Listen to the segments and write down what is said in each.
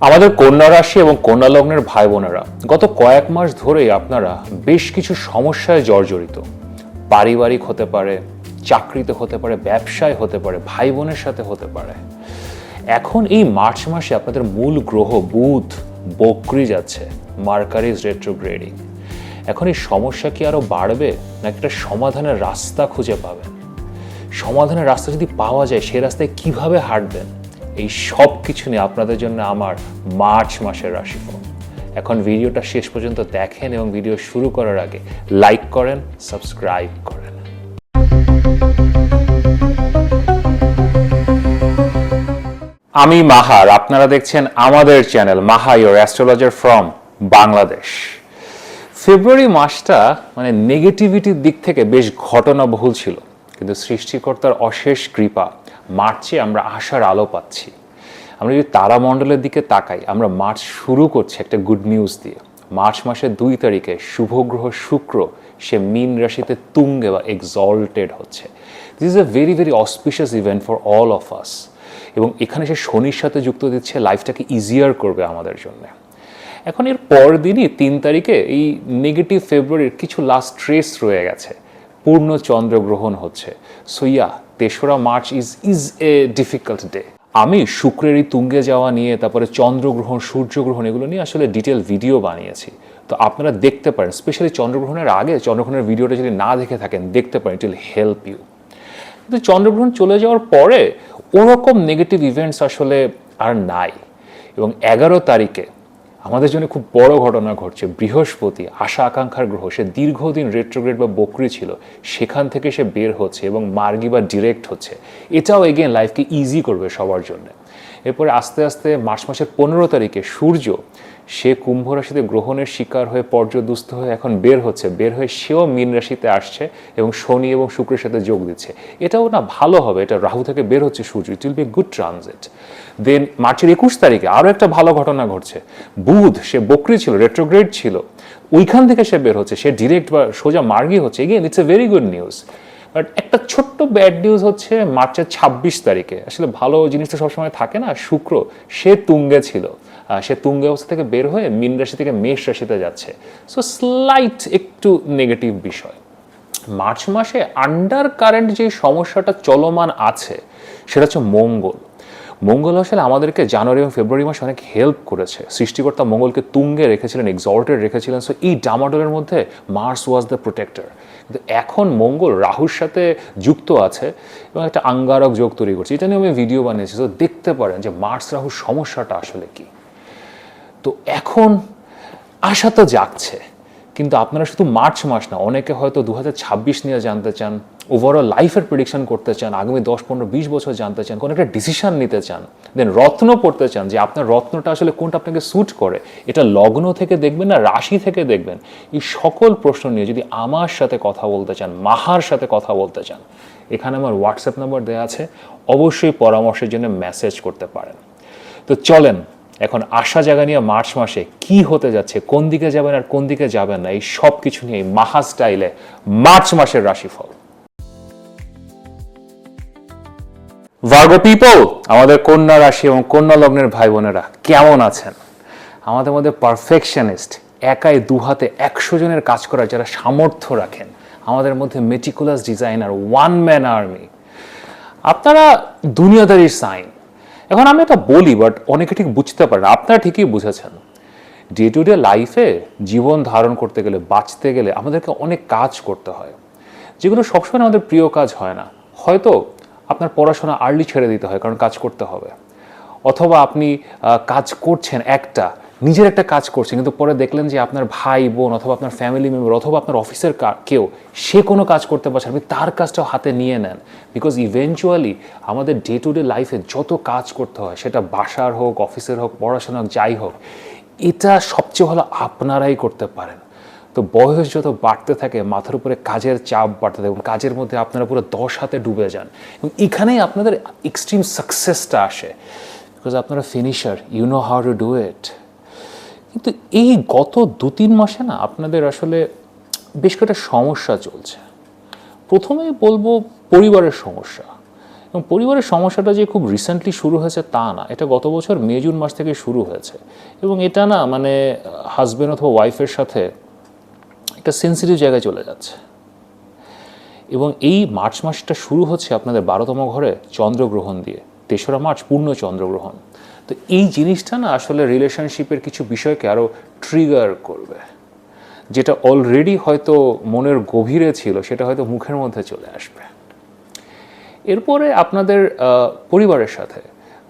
আমাদের কন্যা রাশি এবং কন্যা লগ্নের ভাই বোনেরা গত কয়েক মাস ধরেই আপনারা বেশ কিছু সমস্যায় জর্জরিত। পারিবারিক হতে পারে, চাকরিতে হতে পারে, ব্যবসায় হতে পারে, ভাই বোনের সাথে হতে পারে। এখন এই মার্চ মাসে আপনাদের মূল গ্রহ বুধ বক্রি যাচ্ছে, মার্কারি ইজ রেট্রোগ্রেডিং। এখন এই সমস্যা কি আরো বাড়বে নাকি একটা সমাধানের রাস্তা খুঁজে পাবেন? সমাধানের রাস্তা যদি পাওয়া যায় সেই রাস্তায় কিভাবে হাঁটবেন, এই সব কিছু নিয়ে আপনাদের জন্য আমার মার্চ মাসের রাশিফল। এখন ভিডিওটা শেষ পর্যন্ত দেখেন এবং ভিডিও শুরু করার আগে লাইক করেন, সাবস্ক্রাইব করেন। আমি মাহার, আপনারা দেখছেন আমাদের channel Maha your astrologer from Bangladesh. February মাসটা নেগেটিভিটির দিক থেকে বেশ ঘটনাবহুল ছিল, কিন্তু সৃষ্টিকর্তার অশেষ কৃপা মার্চে আমরা আশার আলো পাচ্ছি। আমরা যদি তারামণ্ডলের দিকে তাকাই, আমরা মার্চ শুরু করছি একটা গুড নিউজ দিয়ে। মার্চ মাসের 2 তারিখে শুভ গ্রহ শুক্র সে মীন রাশিতে তুঙ্গে বা এক্সল্টেড হচ্ছে। This is a very very auspicious event for all of us. এবং এখানে সে শনির সাথে যুক্ত দিচ্ছে, লাইফটাকে ইজিয়ার করবে আমাদের জন্য। এখন এর পর দিনই 3 তারিখে এই নেগেটিভ ফেব্রুয়ারির কিছু লাস্ট ট্রেস রয়ে গেছে, পূর্ণ চন্দ্রগ্রহণ হচ্ছে। সো ইয়া, 3রা March is a difficult day. আমি শুক্রের এই তুঙ্গে যাওয়া নিয়ে, তারপরে চন্দ্রগ্রহণ, সূর্যগ্রহণ, এগুলো নিয়ে আসলে ডিটেল ভিডিও বানিয়েছি, তো আপনারা দেখতে পারেন। স্পেশালি চন্দ্রগ্রহণের আগে চন্দ্রগ্রহণের ভিডিওটা যদি না দেখে থাকেন, দেখতে পারেন, ইট উইল হেল্প ইউ। কিন্তু চন্দ্রগ্রহণ চলে যাওয়ার পরে ওরকম নেগেটিভ ইভেন্টস আসলে আর নাই। এবং 11 তারিখে আমাদের জন্য খুব বড় ঘটনা ঘটছে। বৃহস্পতি, আশা আকাঙ্ক্ষার গ্রহ, সে দীর্ঘদিন রেট্রোগ্রেড বা বক্রি ছিল, সেখান থেকে সে বের হচ্ছে এবং মার্গী বা ডিরেক্ট হচ্ছে। এটাও এগেন লাইফকে ইজি করবে সবার জন্য। এরপরে আস্তে আস্তে মার্চ মাসের 15 তারিখে সূর্য সে কুম্ভ রাশিতে গ্রহণের শিকার হয়ে পর্যদুস্ত হয়ে এখন বের হয়ে সেও মীন রাশিতে আসছে এবং শনি এবং শুক্রের সাথে যোগ দিচ্ছে। এটাও না ভালো হবে, এটা রাহু থেকে বের হচ্ছে সূর্য, it will be good transit. Then মার্চের 21 তারিখে আরও একটা ভালো ঘটনা ঘটছে। বুধ, সে বক্রি ছিল, রেট্রোগ্রেড ছিল, ওইখান থেকে সে বের হচ্ছে, সে ডিরেক্ট বা সোজা মার্গী হচ্ছে। Again it's a very good news. But একটা ছোট্ট ব্যাড নিউজ হচ্ছে মার্চের 26 তারিখে। আসলে ভালো জিনিসটা সবসময় থাকে না। শুক্র সে তুঙ্গে ছিল, সে তুঙ্গে অবস্থা থেকে বের হয়ে মীন রাশি থেকে মেষ রাশিতে যাচ্ছে। সো স্লাইট একটু নেগেটিভ বিষয়। মার্চ মাসে আন্ডার কারেন্ট যে সমস্যাটা চলমান আছে সেটা হচ্ছে মঙ্গল আসলে আমাদেরকে জানুয়ারি এবং ফেব্রুয়ারি মাসে অনেক হেল্প করেছে। সৃষ্টিকর্তা মঙ্গলকে তুঙ্গে রেখেছিলেন, এক্সল্টেড রেখেছিলেন। সো এই ডামাডোলের মধ্যে মার্স ওয়াজ দ্য প্রোটেক্টর। কিন্তু এখন মঙ্গল রাহুর সাথে যুক্ত আছে এবং একটা আঙ্গারক যোগ তৈরি করছে। এটা নিয়ে আমি ভিডিও বানিয়েছি, তো দেখতে পারেন যে মার্স রাহুর সমস্যাটা আসলে কি। তো এখন আশা তো জাগছে, কিন্তু আপনারা শুধু মার্চ মাস না, অনেকে হয়তো 2026 নিয়ে জানতে চান, ওভারঅল লাইফের প্রেডিকশন করতে চান, আগামী 10, 15, 20 বছর জানতে চান, কোনো একটা ডিসিশন নিতে চান, দেন রত্ন পড়তে চান যে আপনার রত্নটা আসলে কোনটা আপনাকে স্যুট করে। এটা লগ্ন থেকে দেখবেন না রাশি থেকে দেখবেন। এই সকল প্রশ্ন নিয়ে যদি আমার সাথে কথা বলতে চান, মাহার সাথে কথা বলতে চান, এখানে আমার হোয়াটসঅ্যাপ নাম্বার দেওয়া আছে, অবশ্যই পরামর্শের জন্য মেসেজ করতে পারেন। তো চলেন এখন আশা জাগা নিয়ে মার্চ মাসে কি হতে যাচ্ছে, কোন দিকে যাবেন আর কোন দিকে যাবেন না, এই সব কিছু নিয়ে মাহা স্টাইলে মার্চ মাসের রাশিফল। ভার্গো পিপল, আমাদের কন্যা রাশি এবং কন্যা লগ্নের ভাই বোনেরা কেমন আছেন? আমাদের মধ্যে পারফেকশনিস্ট, একাই 2 হাতে 100 জনের কাজ করার যারা সামর্থ্য রাখেন, আমাদের মধ্যে meticulous designer, one man army, আপনারা দুনিয়াদারির সাইন। এখন আমি এটা বলি, বাট অনেকে ঠিক বুঝতে পারে না। আপনারা ঠিকই বুঝেছেন। ডে টু ডে লাইফে জীবন ধারণ করতে গেলে, বাঁচতে গেলে আমাদেরকে অনেক কাজ করতে হয়, যেগুলো সবসময় আমাদের প্রিয় কাজ হয় না। হয়তো আপনার পড়াশোনা আর্লি ছেড়ে দিতে হয় কারণ কাজ করতে হবে, অথবা আপনি কাজ করছেন, নিজের একটা কাজ করছেন, কিন্তু পরে দেখলেন যে আপনার ভাই বোন অথবা আপনার ফ্যামিলি মেম্বার অথবা আপনার অফিসের কেউ সে কোনো কাজ করতে পারছে, আপনি তার কাজটাও হাতে নিয়ে নেন। বিকজ ইভেনচুয়ালি আমাদের ডে টু ডে লাইফে যত কাজ করতে হয়, সেটা বাসার হোক, অফিসের হোক, পড়াশোনা হোক, যাই হোক, এটা সবচেয়ে ভালো আপনারাই করতে পারেন। তো বয়স যত বাড়তে থাকে, মাথার উপরে কাজের চাপ বাড়তে থাকে এবং কাজের মধ্যে আপনারা পুরো 10 হাতে ডুবে যান এবং এখানেই আপনাদের এক্সট্রিম সাকসেসটা আসে। বিকজ আপনারা finisher, you know how to do it. কিন্তু এই গত 2-3 মাসে না আপনাদের আসলে বেশ কয়েকটা সমস্যা চলছে। প্রথমেই বলবো পরিবারের সমস্যা। এবং পরিবারের সমস্যাটা যে খুব রিসেন্টলি শুরু হয়েছে তা না, এটা গত বছর মে জুন মাস থেকে শুরু হয়েছে। এবং এটা না মানে হাজব্যান্ড অথবা ওয়াইফের সাথে একটা সেন্সিটিভ জায়গায় চলে যাচ্ছে। এবং এই মার্চ মাসটা শুরু হচ্ছে আপনাদের 12তম ঘরে চন্দ্রগ্রহণ দিয়ে, 3রা মার্চ পূর্ণ চন্দ্রগ্রহণ। তো এই জিনিসটা না আসলে রিলেশনশিপের কিছু বিষয়কে আরও ট্রিগার করবে, যেটা অলরেডি হয়তো মনের গভীরে ছিল সেটা হয়তো মুখের মধ্যে চলে আসবে। এরপরে আপনাদের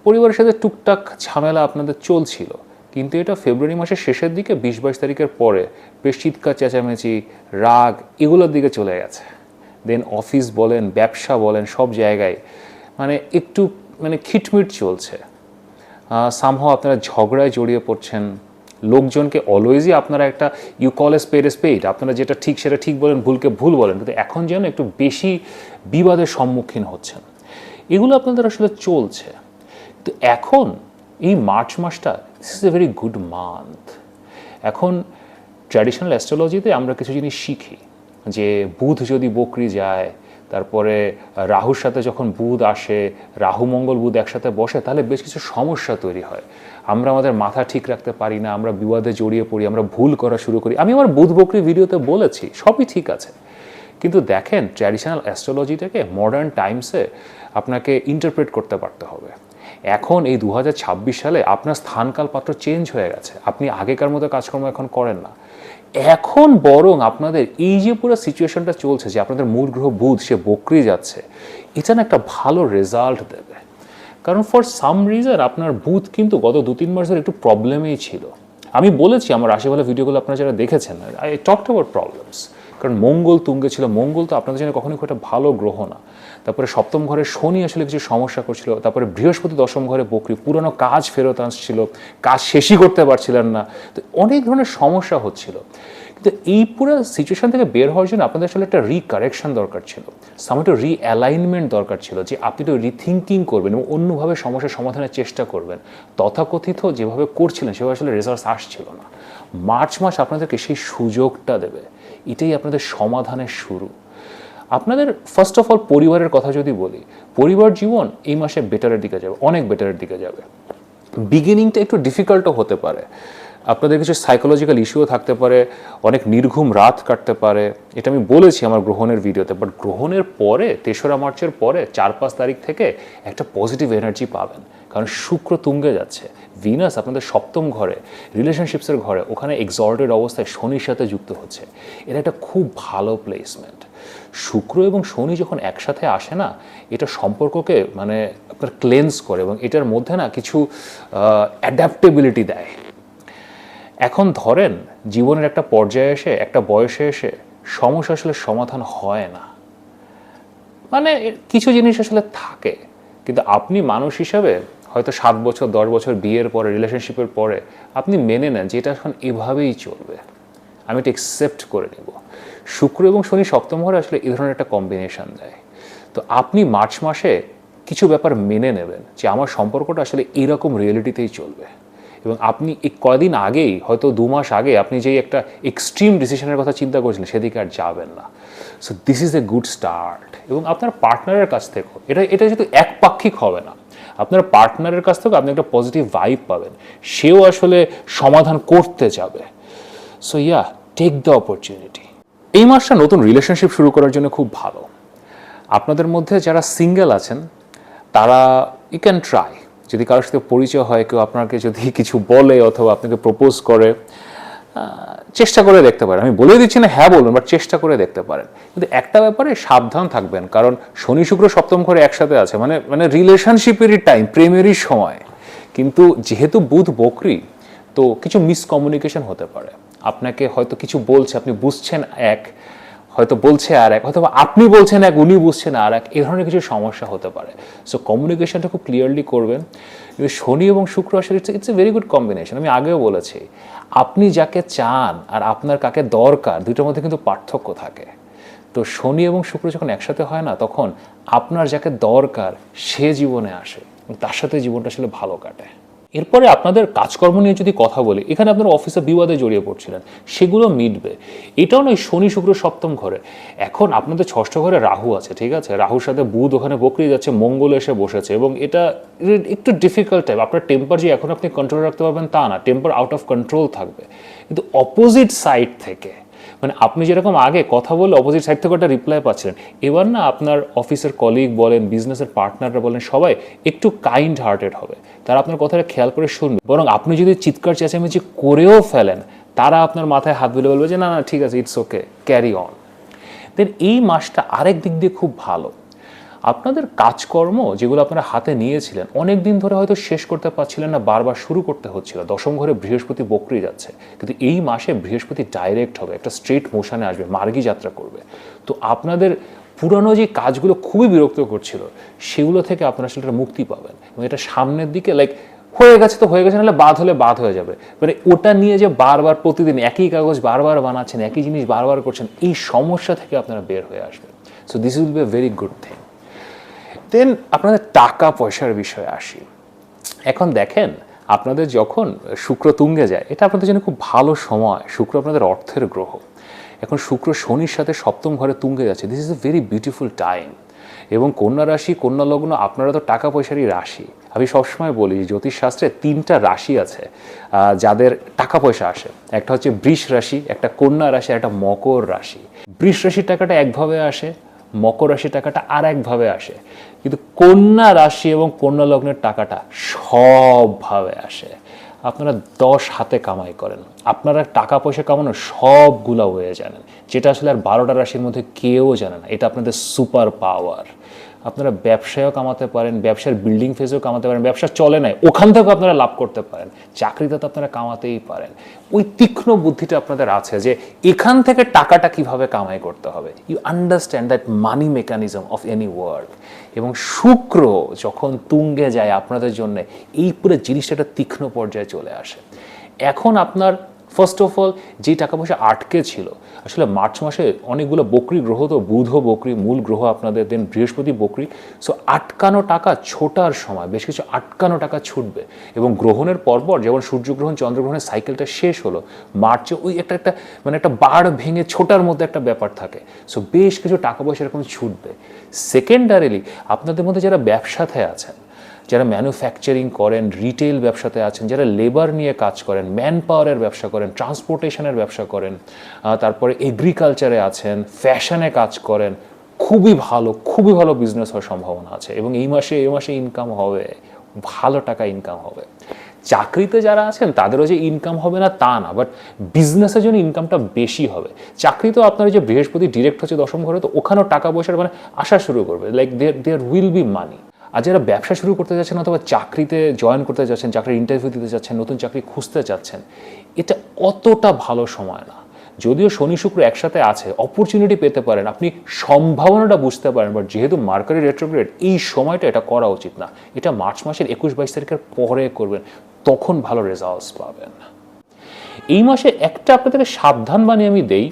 পরিবারের সাথে টুকটাক ঝামেলা আপনাদের চলছিল, কিন্তু এটা ফেব্রুয়ারি মাসের শেষের দিকে 20-22 তারিখের পরে বেশ চিৎকার চেঁচামেচি, রাগ এগুলোর দিকে চলে গেছে। দেন অফিস বলেন, ব্যবসা বলেন, সব জায়গায় মানে একটু মানে খিটমিট চলছে। সামহাও আপনারা ঝগড়ায় জড়িয়ে পড়ছেন। লোকজনকে অলওয়েজই আপনারা একটা ইউ কল এ স্পেড, আপনারা যেটা ঠিক সেটা ঠিক বলেন, ভুলকে ভুল বলেন, কিন্তু এখন যেন একটু বেশি বিবাদের সম্মুখীন হচ্ছেন। এগুলো আপনাদের আসলে চলছে। তো এখন এই মার্চ মাসটা this is a very good month. এখন ট্র্যাডিশনাল অ্যাস্ট্রোলজিতে আমরা কিছু জিনিস শিখি যে বুধ যদি বকরি যায়, তারপরে রাহুর সাথে যখন বুধ আসে, রাহু মঙ্গল বুধ একসাথে বসে, তাহলে বেশ কিছু সমস্যা তৈরি হয়। আমরা আমাদের মাথা ঠিক রাখতে পারি না, আমরা বিবাদে জড়িয়ে পড়ি, আমরা ভুল করা শুরু করি। আমি আমার বুধ বকরি ভিডিওতে বলেছি সবই ঠিক আছে, কিন্তু দেখেন ট্র্যাডিশনাল অ্যাস্ট্রোলজিটাকে মডার্ন টাইমসে আপনাকে ইন্টারপ্রেট করতে পারতে হবে। এখন এই 2026 সালে আপনার স্থানকাল পাত্র চেঞ্জ হয়ে গেছে, আপনি আগেকার মতো কাজকর্ম এখন করেন না। এখন বরং আপনাদের এই যে পুরো সিচুয়েশনটা চলছে যে আপনাদের মূল গ্রহ বুধ সে বকরি যাচ্ছে, এটা না একটা ভালো রেজাল্ট দেবে। কারণ ফর সাম রিজন আপনার বুধ কিন্তু গত 2-3 মাস ধরে একটু প্রবলেমেই ছিল। আমি বলেছি আমার রাশিফলের ভিডিওগুলো আপনারা যারা দেখেছেন, আই টকড অ্যাবাউট প্রবলেমস। কারণ মঙ্গল তুঙ্গে ছিল, মঙ্গল তো আপনাদের জন্য কখনোই খুব একটা ভালো গ্রহ না। তারপরে 7ম ঘরে শনি আসলে কিছু সমস্যা করছিল, তারপরে বৃহস্পতি 10ম ঘরে বকরি, পুরনো কাজ ফেরত আসছিল, কাজ শেষই করতে পারছিলেন না, তো অনেক ধরনের সমস্যা হচ্ছিল। কিন্তু এই পুরো সিচুয়েশন থেকে বের হওয়ার জন্য আপনাদের আসলে একটা রিকারেকশন দরকার ছিল, একটু রিঅ্যালাইনমেন্ট দরকার ছিল, যে আপনি একটু রিথিঙ্কিং করবেন এবং অন্যভাবে সমস্যার সমাধানের চেষ্টা করবেন। তথাকথিত যেভাবে করছিলেন সেভাবে আসলে রেজাল্ট আসছিল না। মার্চ মাস আপনাদেরকে সেই সুযোগটা দেবে, এটাই আপনাদের সমাধানের শুরু। আপনাদের ফার্স্ট অফ অল পরিবারের কথা যদি বলি, পরিবার জীবন এই মাসে বেটারের দিকে যাবে, অনেক বেটারের দিকে যাবে। বিগিনিংটা একটু ডিফিকাল্টও হতে পারে, আপনাদের কিছু সাইকোলজিক্যাল ইস্যুও থাকতে পারে, অনেক নির্ঘুম রাত কাটতে পারে, এটা আমি বলেছি আমার গ্রহণের ভিডিওতে। বাট গ্রহণের পরে 3রা মার্চের পরে 4-5 তারিখ থেকে একটা পজিটিভ এনার্জি পাবেন, কারণ শুক্র তুঙ্গে যাচ্ছে, ভিনাস আপনাদের 7ম ঘরে, রিলেশনশিপসের ঘরে, ওখানে এক্সল্টেড অবস্থায় শনির সাথে যুক্ত হচ্ছে। এটা একটা খুব ভালো প্লেসমেন্ট। শুক্র এবং শনি যখন একসাথে আসে না, এটা সম্পর্ককে মানে আপনার ক্লেন্স করে এবং এটার মধ্যে না কিছু অ্যাডাপ্টেবিলিটি দেয়। এখন ধরেন জীবনের একটা পর্যায়ে এসে, একটা বয়সে এসে সমস্যা আসলে সমাধান হয় না, মানে কিছু জিনিস আসলে থাকে, কিন্তু আপনি মানুষ হিসাবে হয়তো 7 বছর 10 বছর বিয়ের পরে, রিলেশনশিপের পরে আপনি মেনে নেন যে এটা এখন এভাবেই চলবে, আমি এটা একসেপ্ট করে নেব। শুক্র এবং শনি 7ম ঘরে আসলে এই ধরনের একটা কম্বিনেশন দেয়। তো আপনি মার্চ মাসে কিছু ব্যাপার মেনে নেবেন যে আমার সম্পর্কটা আসলে এরকম রিয়েলিটিতেই চলবে, এবং আপনি এই কয়দিন আগেই, হয়তো 2 মাস আগে আপনি যেই একটা এক্সট্রিম ডিসিশনের কথা চিন্তা করেছিলেন সেদিকে আর যাবেন না। So this is a good start. এবং আপনার পার্টনারের কাছ থেকেও এটা যেহেতু একপাক্ষিক হবে না, আপনার পার্টনারের কাছ থেকেও আপনি একটা পজিটিভ ভাইব পাবেন, সেও আসলে সমাধান করতে যাবে। So yeah, take the opportunity. এই মাসটা নতুন রিলেশনশিপ শুরু করার জন্য খুব ভালো। আপনাদের মধ্যে যারা সিঙ্গেল আছেন তারা ইউ ক্যান ট্রাই, যদি কারোর সাথে পরিচয় হয়, কেউ আপনাকে যদি কিছু বলে অথবা আপনাকে প্রপোজ করে, চেষ্টা করে দেখতে পারেন। আমি বলে দিচ্ছি না হ্যাঁ বলুন, বাট চেষ্টা করে দেখতে পারেন। কিন্তু একটা ব্যাপারে সাবধান থাকবেন, কারণ শনি শুক্র 7ম ঘরে একসাথে আছে, মানে রিলেশনশিপেরই টাইম, প্রেমেরই সময়। কিন্তু যেহেতু বুধ বকরি, তো কিছু মিসকমিউনিকেশন হতে পারে। আপনাকে হয়তো কিছু বলছে, আপনি বুঝছেন এক, হয়তো বলছে আর এক, হয়তো আপনি বলছেন এক, উনি বুঝছেন আর এক, এই ধরনের কিছু সমস্যা হতে পারে। সো কমিউনিকেশনটা খুব ক্লিয়ারলি করবেন। কিন্তু শনি এবং শুক্র আসলে it's a very good combination. আমি আগেও বলেছি, আপনি যাকে চান আর আপনার কাকে দরকার, দুটোর মধ্যে কিন্তু পার্থক্য থাকে। তো শনি এবং শুক্র যখন একসাথে হয় না, তখন আপনার যাকে দরকার সে জীবনে আসে, তার সাথে জীবনটা আসলে ভালো কাটে। এরপরে আপনাদের কাজকর্ম নিয়ে যদি কথা বলি, এখানে আপনার অফিসে বিবাদে জড়িয়ে পড়ছিলেন, সেগুলো মিটবে। এটাও নয় শনি শুক্র সপ্তম ঘরে, এখন আপনাদের ষষ্ঠ ঘরে রাহু আছে, ঠিক আছে, রাহুর সাথে বুধ ওখানে বকরি যাচ্ছে, মঙ্গল এসে বসেছে, এবং এটা একটু ডিফিকাল্ট টাইপ। আপনার টেম্পার যে এখন আপনি কন্ট্রোল রাখতে পারবেন তা না, টেম্পার আউট অফ কন্ট্রোল থাকবে। কিন্তু অপোজিট সাইড থেকে, মানে আপনি যেরকম আগে কথা বললে অপোজিট সাইড থেকে একটা রিপ্লাই পাচ্ছিলেন, এবার না আপনার অফিসের কলিগ বলেন, বিজনেসের পার্টনাররা বলেন, সবাই একটু কাইন্ড হার্টেড হবে, তারা আপনার কথাটা খেয়াল করে শুনবে। বরং আপনি যদি চিৎকার চেঁচামেচি করেও ফেলেন, তারা আপনার মাথায় হাত বুলিয়ে বলবে যে না না ঠিক আছে, ইটস ওকে, ক্যারি অন। দেন এই মাসটা আরেক দিক দিয়ে খুব ভালো। আপনাদের কাজকর্ম যেগুলো আপনারা হাতে নিয়েছিলেন, অনেক দিন ধরে হয়তো শেষ করতে পারছিলেন না, বারবার শুরু করতে হচ্ছিল। দশম ঘরে বৃহস্পতি বকরি যাচ্ছে, কিন্তু এই মাসে বৃহস্পতি ডাইরেক্ট হবে, একটা স্ট্রেট মোশনে আসবে, মার্গী যাত্রা করবে। তো আপনাদের পুরানো যে কাজগুলো খুবই বিরক্ত করছিল, সেগুলো থেকে আপনারা সেটা মুক্তি পাবেন, এবং এটা সামনের দিকে লাইক হয়ে গেছে তো হয়ে গেছে, নাহলে বাদ হলে বাদ হয়ে যাবে। মানে ওটা নিয়ে যে বারবার প্রতিদিন একই কাগজ বারবার বানাচ্ছেন, একই জিনিস বারবার করছেন, এই সমস্যা থেকে আপনারা বের হয়ে আসবেন। So this will be a very good thing. Then আপনাদের টাকা পয়সার বিষয়ে আসি। এখন দেখেন, আপনাদের যখন শুক্র তুঙ্গে যায়, এটা আপনাদের জন্য খুব ভালো সময়। শুক্র আপনাদের অর্থের গ্রহ, এখন শুক্র শনির সাথে সপ্তম ঘরে তুঙ্গে যাচ্ছে। This is a very beautiful time. এবং কন্যা রাশি, কন্যা লগ্ন, আপনারা তো টাকা পয়সারই রাশি। আমি সবসময় বলি জ্যোতিষশাস্ত্রে 3টা রাশি আছে যাদের টাকা পয়সা আসে। একটা হচ্ছে বৃষ রাশি, একটা কন্যা রাশি, একটা মকর রাশি। বৃষ রাশির টাকাটা একভাবে আসে, মকর রাশির টাকাটা আর একভাবে আসে, কিন্তু কন্যা রাশি এবং কন্যা লগ্নের টাকাটা সবভাবে আসে। আপনারা 10 হাতে কামাই করেন, আপনারা টাকা পয়সা কামানো সবগুলা হয়ে জানেন, যেটা আসলে আর 12টা রাশির মধ্যে কেউ জানে না। এটা আপনাদের সুপার পাওয়ার। আপনারা ব্যবসায়ও কামাতে পারেন, ব্যবসার বিল্ডিং ফেজেও কামাতে পারেন, ব্যবসা চলে নাই ওখান থেকেও আপনারা লাভ করতে পারেন, চাকরিতে তো আপনারা কামাতেই পারেন। ওই তীক্ষ্ণ বুদ্ধিটা আপনাদের আছে যে এখান থেকে টাকাটা কিভাবে কামাই করতে হবে। You understand that money mechanism of any world. এবং শুক্র যখন তুঙ্গে যায় আপনাদের জন্য, এই পুরো জিনিসটা একটা তীক্ষ্ণ পর্যায়ে চলে আসে। এখন আপনার ফার্স্ট অফ অল যে টাকা পয়সা আটকে ছিল, আসলে মার্চ মাসে অনেকগুলো বকরি গ্রহ, তো বুধ বকরি মূল গ্রহ আপনাদের, দেন বৃহস্পতি বকরি। সো আটকানো টাকা ছোটার সময় বেশ কিছু আটকানো টাকা ছুটবে। এবং গ্রহণের পরপর যেমন সূর্যগ্রহণ চন্দ্রগ্রহণের সাইকেলটা শেষ হলো, মার্চে ওই একটা মানে একটা বাড় ভেঙে ছোটার মধ্যে একটা ব্যাপার থাকে। সো বেশ কিছু টাকা পয়সা এরকম ছুটবে। সেকেন্ডারিলি আপনাদের মধ্যে যারা ব্যবসাতে আছেন, যারা ম্যানুফ্যাকচারিং করেন, রিটেল ব্যবসাতে আছেন, যারা লেবার নিয়ে কাজ করেন, ম্যান পাওয়ারের ব্যবসা করেন, ট্রান্সপোর্টেশনের ব্যবসা করেন, তারপরে এগ্রিকালচারে আছেন, ফ্যাশনে কাজ করেন, খুবই ভালো বিজনেস হওয়ার সম্ভাবনা আছে। এবং এই মাসে ইনকাম হবে, ভালো টাকা ইনকাম হবে। চাকরিতে যারা আছেন তাদেরও যে ইনকাম হবে না তা না, বাট বিজনেসের জন্য ইনকামটা বেশি হবে। চাকরিতেও আপনার যে বৃহস্পতি ডিরেক্ট হচ্ছে দশম ঘরে, তো ওখানেও টাকা পয়সার মানে আসা শুরু করবে, লাইক দেয়ার উইল বি মানি। আর যারা ব্যবসা শুরু করতে যাচ্ছেন অথবা চাকরিতে জয়েন করতে যাচ্ছেন, চাকরির ইন্টারভিউ দিতে যাচ্ছেন, নতুন চাকরি খুঁজতে চাচ্ছেন, এটা অতটা ভালো সময় না। যদিও শনি শুক্র একসাথে আছে, অপরচুনিটি পেতে পারেন, আপনি সম্ভাবনাটা বুঝতে পারেন, বাট যেহেতু মার্কারি রেট্রোগ্রেড, এই সময়টা এটা করা উচিত না। এটা মার্চ মাসের 21-22 তারিখের পরে করবেন, তখন ভালো রেজাল্টস পাবেন। এই মাসে একটা আপনাদেরকে সাবধান বানিয়ে আমি দেই,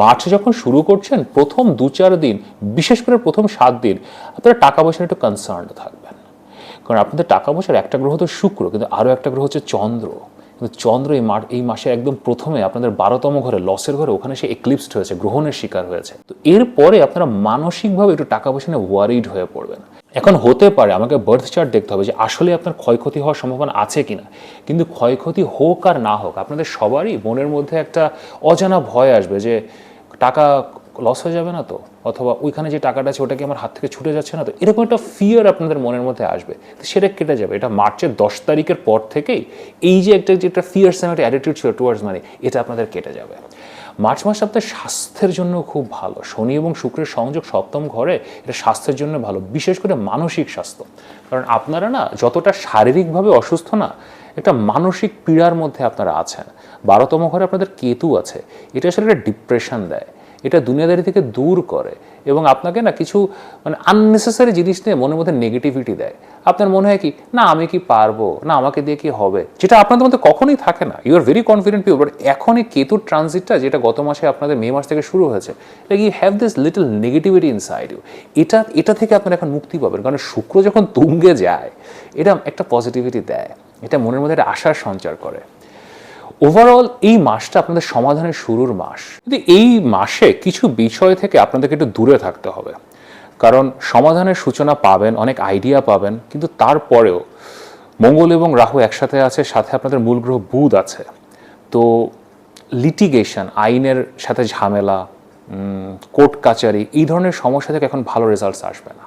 মার্চ যখন শুরু করছেন প্রথম 2-4 দিন, বিশেষ করে প্রথম 7 দিন, আপনারা টাকা পয়সার একটু কনসার্ন থাকবেন। কারণ আপনাদের টাকা পয়সার একটা গ্রহ তো শুক্র, কিন্তু আরও একটা গ্রহ হচ্ছে চন্দ্র। কিন্তু চন্দ্র এই মাসে একদম প্রথমে আপনাদের 12তম ঘরে, লসের ঘরে, ওখানে সে এক্লিপসড হয়েছে, গ্রহণের শিকার হয়েছে। তো এরপরে আপনারা মানসিকভাবে একটু টাকা পয়সা নিয়ে ওয়ারিড হয়ে পড়বেন। এখন হতে পারে আমাকে বার্থ চার্ট দেখতে হবে যে আসলে আপনার ক্ষয়ক্ষতি হওয়ার সম্ভাবনা আছে কিনা। কিন্তু ক্ষয়ক্ষতি হোক আর না হোক, আপনাদের সবারই মনের মধ্যে একটা অজানা ভয় আসবে যে টাকা লস হয়ে যাবে না তো, অথবা ওইখানে যে টাকাটা আছে ওটা কি আমার হাত থেকে ছুটে যাচ্ছে না তো, এরকম একটা ফিয়ার আপনাদের মনের মধ্যে আসবে। তো সেটা কেটে যাবে। এটা মার্চের 10 তারিখের পর থেকেই এই যে একটা ফিয়ারসাম একটা অ্যাটিটিউড ছিল টুয়ার্ডস মানি, এটা আপনাদের কেটে যাবে। মার্চ মাস আপনার স্বাস্থ্যের জন্য খুব ভালো। শনি এবং শুক্রের সংযোগ সপ্তম ঘরে, এটা স্বাস্থ্যের জন্য ভালো, বিশেষ করে মানসিক স্বাস্থ্য। কারণ আপনারা না যতটা শারীরিকভাবে অসুস্থ না, একটা মানসিক পীড়ার মধ্যে আপনারা আছেন। 12তম ঘরে আপনাদের কেতু আছে, এটা আসলে একটা ডিপ্রেশন দেয়, এটা দুনিয়াদারি থেকে দূর করে, এবং আপনাকে না কিছু মানে আননেসেসারি জিনিস নিয়ে মনের মধ্যে নেগেটিভিটি দেয়। আপনার মনে হয় কি না আমি কি পারবো, না আমাকে দিয়ে কি হবে, যেটা আপনাদের মধ্যে কখনোই থাকে না। You are very confident people, but এখন এই কেতুর ট্রানজিটটা যেটা গত মাসে আপনাদের মে মাস থেকে শুরু হয়েছে, like you have this little negativity inside you. এটা থেকে আপনারা এখন মুক্তি পাবেন, কারণ শুক্র যখন তুঙ্গে যায় এটা একটা পজিটিভিটি দেয়। এটা মনের মধ্যে একটা আশার সঞ্চার করে। ওভারঅল এই মাসটা আপনাদের সমাধানের শুরুর মাস। কিন্তু এই মাসে কিছু বিষয় থেকে আপনাদেরকে একটু দূরে থাকতে হবে, কারণ সমাধানের সূচনা পাবেন, অনেক আইডিয়া পাবেন, কিন্তু তারপরেও মঙ্গল এবং রাহু একসাথে আছে, সাথে আপনাদের মূল গ্রহ বুধ আছে। তো লিটিগেশন, আইনের সাথে ঝামেলা, কোর্ট কাচারি, এই ধরনের সমস্যা থেকে এখন ভালো রেজাল্টস আসবে না।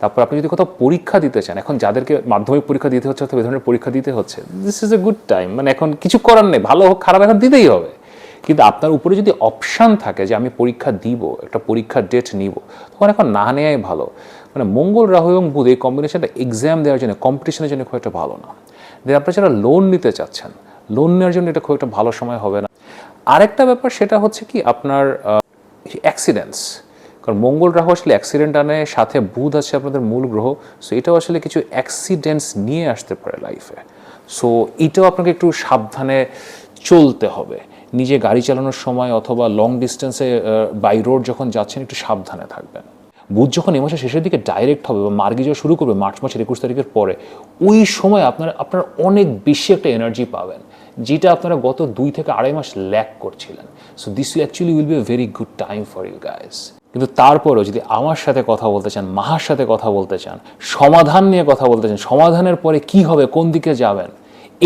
তারপর আপনি যদি কোথাও পরীক্ষা দিতে চান, এখন যাদেরকে মাধ্যমিক পরীক্ষা দিতে হচ্ছে অথবা এই ধরনের পরীক্ষা দিতে হচ্ছে, this is a good time. মানে এখন কিছু করার নেই, ভালো হোক খারাপ এখন দিতেই হবে। কিন্তু আপনার উপরে যদি অপশান থাকে যে আমি পরীক্ষা দিব, একটা পরীক্ষার ডেট নিব, তখন এখন না নেওয়াই ভালো। মানে মঙ্গল রাহু এবং বুধ এই কম্বিনেশনটা এক্সাম দেওয়ার জন্য, কম্পিটিশনের জন্য খুব একটা ভালো না। দেন আপনারা যারা লোন নিতে চাচ্ছেন, লোন নেওয়ার জন্য এটা খুব একটা ভালো সময় হবে না। আরেকটা ব্যাপার সেটা হচ্ছে কি আপনার অ্যাক্সিডেন্টস, কারণ মঙ্গল রাহু আসলে অ্যাক্সিডেন্ট আনে, সাথে বুধ আছে আপনাদের মূল গ্রহ। সো এটাও আসলে কিছু অ্যাক্সিডেন্টস নিয়ে আসতে পারে লাইফে। সো এটাও আপনাকে একটু সাবধানে চলতে হবে। নিজে গাড়ি চালানোর সময় অথবা লং ডিস্টেন্সে বাই রোড যখন যাচ্ছেন একটু সাবধানে থাকবেন। বুধ যখন এই মাসের শেষের দিকে ডাইরেক্ট হবে বা মার্গী যাওয়া শুরু করবে মার্চ মাসের 21 তারিখের পরে, ওই সময় আপনারা অনেক বেশি একটা এনার্জি পাবেন, যেটা আপনারা গত 2 থেকে 2.5 মাস ল্যাক করছিলেন। So this actually will be a very good time for you guys. কিন্তু তারপরেও যদি আমার সাথে কথা বলতে চান, মাহার সাথে কথা বলতে চান, সমাধান নিয়ে কথা বলতে চান, সমাধানের পরে কি হবে, কোন দিকে যাবেন,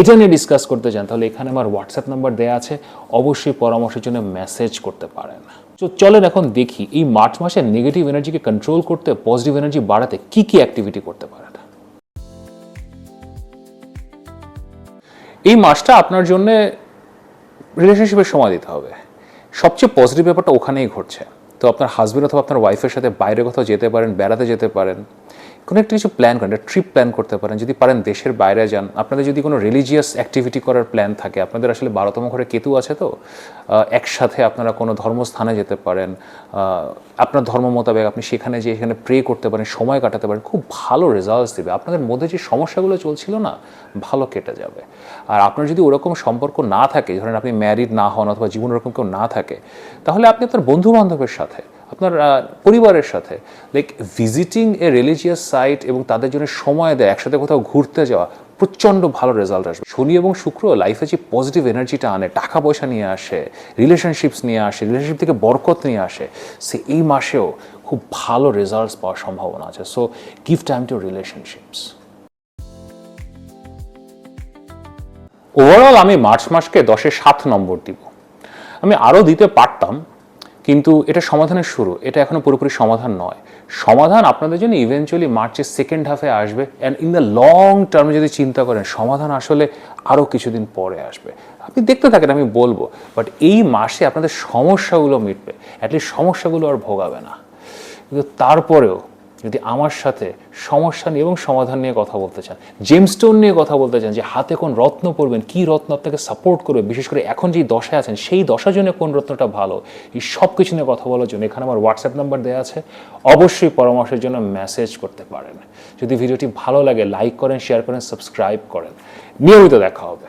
এটা নিয়ে ডিসকাস করতে চান, তাহলে এখানে আমার হোয়াটসঅ্যাপ নাম্বার দেওয়া আছে, অবশ্যই পরামর্শের জন্য মেসেজ করতে পারেন। তো চলেন এখন দেখি এই মার্চ মাসে নেগেটিভ এনার্জিকে কন্ট্রোল করতে, পজিটিভ এনার্জি বাড়াতে কি কি অ্যাক্টিভিটি করতে পারেন। এই মাসটা আপনার জন্য রিলেশনশিপের সময় দিতে হবে। সবচেয়ে পজিটিভ ব্যাপারটা ওখানেই ঘটছে। তো আপনার হাজব্যান্ড অথবা আপনার ওয়াইফের সাথে বাইরে কোথাও যেতে পারেন, বেড়াতে যেতে পারেন, কোনো একটা কিছু প্ল্যান করেন, একটা ট্রিপ প্ল্যান করতে পারেন। যদি পারেন দেশের বাইরে যান। আপনাদের যদি কোনো রিলিজিয়াস অ্যাক্টিভিটি করার প্ল্যান থাকে, আপনাদের আসলে 12তম ঘরে কেতু আছে, তো একসাথে আপনারা কোনো ধর্মস্থানে যেতে পারেন, আপনার ধর্ম মোতাবেক আপনি সেখানে যে এখানে প্রে করতে পারেন, সময় কাটাতে পারেন, খুব ভালো রেজাল্টস দেবে। আপনাদের মধ্যে যে সমস্যাগুলো চলছিল না, ভালো কেটে যাবে। আর আপনার যদি ওরকম সম্পর্ক না থাকে, ধরেন আপনি ম্যারিড না হন অথবা জীবন ওরকম কেউ না থাকে, তাহলে আপনি আপনার বন্ধু বান্ধবের সাথে, আপনার পরিবারের সাথে like visiting a religious site এবং তাদের জন্য সময় দেয়, একসাথে কোথাও ঘুরতে যাওয়া, প্রচণ্ড ভালো রেজাল্ট আসবে। শনি এবং শুক্র লাইফে যে পজিটিভ এনার্জিটা আনে, টাকা পয়সা নিয়ে আসে, রিলেশনশিপস নিয়ে আসে, রিলেশনশিপ থেকে বরকত নিয়ে আসে, সে এই মাসেও খুব ভালো রেজাল্টস পাওয়ার সম্ভাবনা আছে। So give time to relationships. Overall আমি মার্চ মাসকে 10-এ 7 নম্বর দিব। আমি আরও দিতে পারতাম, কিন্তু এটা সমাধানের শুরু, এটা এখনো পুরোপুরি সমাধান নয়। সমাধান আপনাদের জন্য ইভেনচুয়ালি মার্চের সেকেন্ড হাফে আসবে, অ্যান্ড ইন দ্য লং টার্মে যদি চিন্তা করেন, সমাধান আসলে আরও কিছুদিন পরে আসবে। আপনি দেখতে থাকেন, আমি বলবো, বাট এই মাসে আপনাদের সমস্যাগুলো মিটবে, অ্যাটলিস্ট সমস্যাগুলো আর ভোগাবে না। কিন্তু তারপরেও যদি আমার সাথে সমস্যা নিয়ে এবং সমাধান নিয়ে কথা বলতে চান, জেমস্টোন নিয়ে কথা বলতে চান, যে হাতে কোন রত্ন পড়বেন, কি রত্ন আপনাকে সাপোর্ট করবে, বিশেষ করে এখন যেই দশায় আছেন সেই দশার জন্য কোন রত্নটা ভালো, এই সব কিছু নিয়ে কথা বলার জন্য এখানে আমার হোয়াটসঅ্যাপ নাম্বার দেওয়া আছে, অবশ্যই পরামর্শের জন্য মেসেজ করতে পারেন। যদি ভিডিওটি ভালো লাগে লাইক করেন, শেয়ার করেন, সাবস্ক্রাইব করেন। নিয়মিত দেখা হবে।